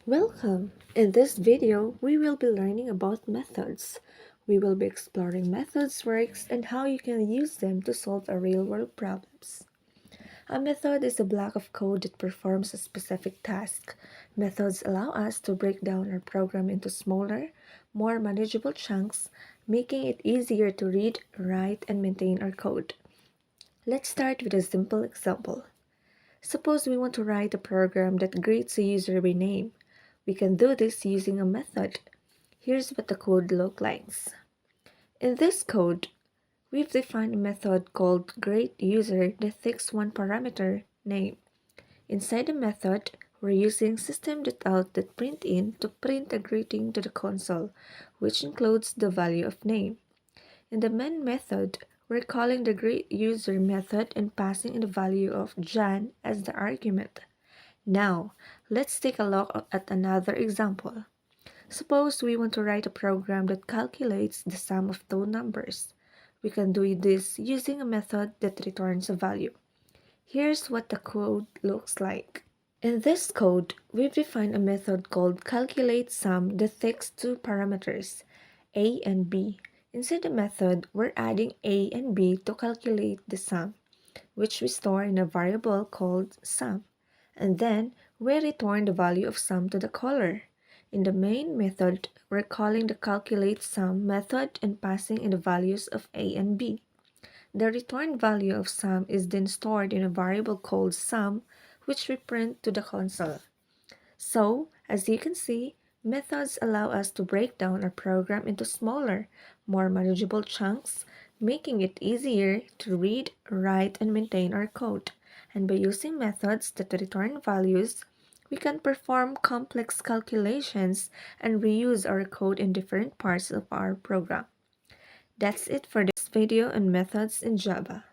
Welcome! In this video, we will be learning about methods. We will be exploring methods works and how you can use them to solve a real-world problems. A method is a block of code that performs a specific task. Methods allow us to break down our program into smaller, more manageable chunks, making it easier to read, write, and maintain our code. Let's start with a simple example. Suppose we want to write a program that greets a user by name. We can do this using a method. Here's what the code looks like. In this code, we've defined a method called greetUser that takes one parameter, name. Inside the method, we're using system.out that printin to print a greeting to the console, which includes the value of name. In the main method, we're calling the greetUser method and passing in the value of Jan as the argument. Now, let's take a look at another example. Suppose we want to write a program that calculates the sum of two numbers. We can do this using a method that returns a value. Here's what the code looks like. In this code, we've defined a method called calculateSum that takes two parameters, a and b. Inside the method, we're adding a and b to calculate the sum, which we store in a variable called sum. And then we return the value of sum to the caller. In the main method, we're calling the calculateSum method and passing in the values of a and b. The returned value of sum is then stored in a variable called sum, which we print to the console. So, as you can see, methods allow us to break down our program into smaller, more manageable chunks, making it easier to read, write, and maintain our code. And by using methods that return values, we can perform complex calculations and reuse our code in different parts of our program. That's it for this video on methods in Java.